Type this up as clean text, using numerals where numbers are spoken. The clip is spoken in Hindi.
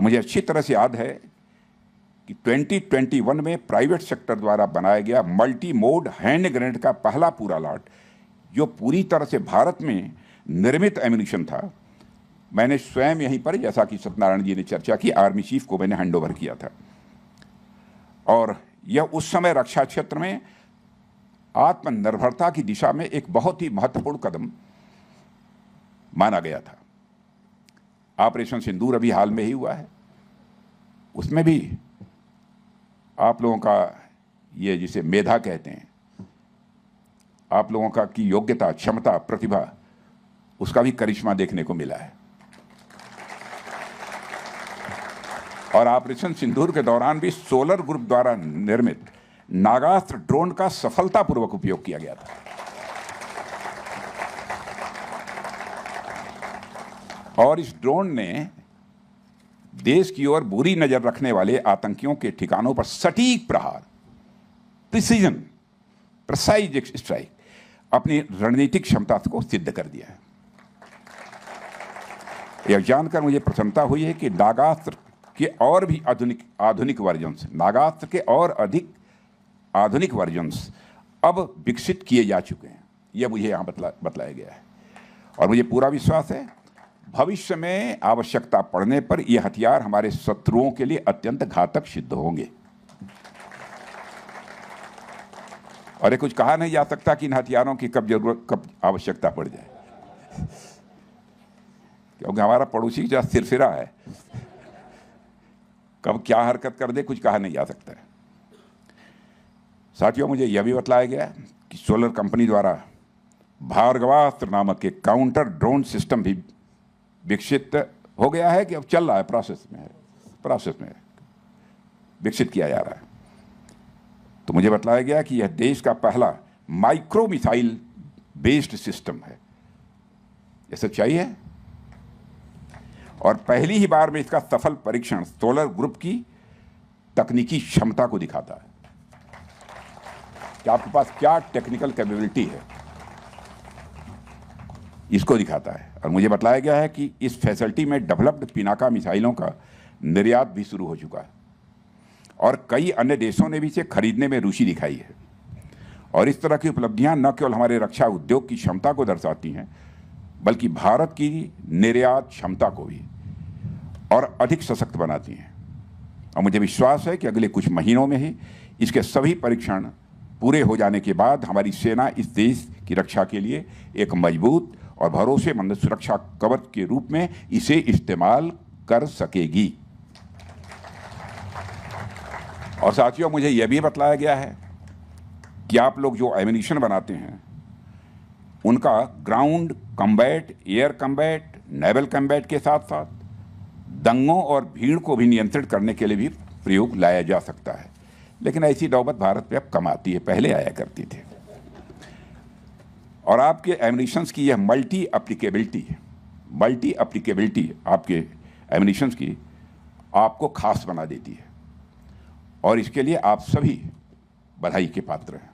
मुझे अच्छी तरह से याद है कि 2021 में प्राइवेट सेक्टर द्वारा बनाया गया मल्टी मोड हैंड ग्रेनेड का पहला पूरा लॉट, जो पूरी तरह से भारत में निर्मित एम्यूनिशन था, मैंने स्वयं यहीं पर, जैसा कि सत्यनारायण जी ने चर्चा की, आर्मी चीफ को मैंने हैंड ओवर किया था। और यह उस समय रक्षा क्षेत्र में आत्मनिर्भरता की दिशा में एक बहुत ही महत्वपूर्ण कदम माना गया था। ऑपरेशन सिंदूर अभी हाल में ही हुआ है, उसमें भी आप लोगों का ये जिसे मेधा कहते हैं, आप लोगों का की योग्यता, क्षमता, प्रतिभा, उसका भी करिश्मा देखने को मिला है। और ऑपरेशन सिंदूर के दौरान भी सोलर ग्रुप द्वारा निर्मित नागास्त्र ड्रोन का सफलतापूर्वक उपयोग किया गया था। और इस ड्रोन ने देश की ओर बुरी नजर रखने वाले आतंकियों के ठिकानों पर सटीक प्रहार, प्रिसाइज स्ट्राइक, अपनी रणनीतिक क्षमता को सिद्ध कर दिया है। यह जानकर मुझे प्रसन्नता हुई है कि नागास्त्र के और भी आधुनिक वर्जन्स, नागास्त्र के और अधिक आधुनिक वर्जन्स अब विकसित किए जा चुके हैं। यह मुझे यहाँ बतलाया गया है। और मुझे पूरा विश्वास है भविष्य में आवश्यकता पड़ने पर ये हथियार हमारे शत्रुओं के लिए अत्यंत घातक सिद्ध होंगे। और ये कुछ कहा नहीं जा सकता कि इन हथियारों की कब आवश्यकता पड़ जाए, क्योंकि हमारा पड़ोसी जो सिरफिरा है, कब क्या हरकत कर दे कुछ कहा नहीं जा सकता है। साथियों, मुझे यह भी बतलाया गया कि सोलर कंपनी द्वारा भार्गवास्त्र नामक के काउंटर ड्रोन सिस्टम भी विकसित हो गया है, कि अब चल रहा है, प्रोसेस में विकसित किया जा रहा है। तो मुझे बतलाया गया कि यह देश का पहला माइक्रो मिसाइल बेस्ड सिस्टम है। यह सच्चाई है। और पहली ही बार में इसका सफल परीक्षण सोलर ग्रुप की तकनीकी क्षमता को दिखाता है कि आपके पास क्या टेक्निकल कैपेबिलिटी है, इसको दिखाता है। और मुझे बतलाया गया है कि इस फैसिलिटी में डेवलप्ड पिनाका मिसाइलों का निर्यात भी शुरू हो चुका है और कई अन्य देशों ने भी इसे खरीदने में रुचि दिखाई है। और इस तरह की उपलब्धियां न केवल हमारे रक्षा उद्योग की क्षमता को दर्शाती हैं, बल्कि भारत की निर्यात क्षमता को भी और अधिक सशक्त बनाती हैं। और मुझे विश्वास है कि अगले कुछ महीनों में ही इसके सभी परीक्षण पूरे हो जाने के बाद हमारी सेना इस देश की रक्षा के लिए एक मजबूत और भरोसेमंद सुरक्षा कवच के रूप में इसे इस्तेमाल कर सकेगी। और साथियों, मुझे यह भी बतलाया गया है कि आप लोग जो एम्यूनिशन बनाते हैं, उनका ground combat, air combat, naval combat के साथ साथ दंगों और भीड़ को भी नियंत्रित करने के लिए भी प्रयोग लाया जा सकता है। लेकिन ऐसी नौबत भारत में अब कम आती है, पहले आया करती थी। और आपके एम्यूनिशंस की यह मल्टी एप्लीकेबिलिटी आपके एम्यूनिशंस की आपको खास बना देती है। और इसके लिए आप सभी बधाई के पात्र हैं।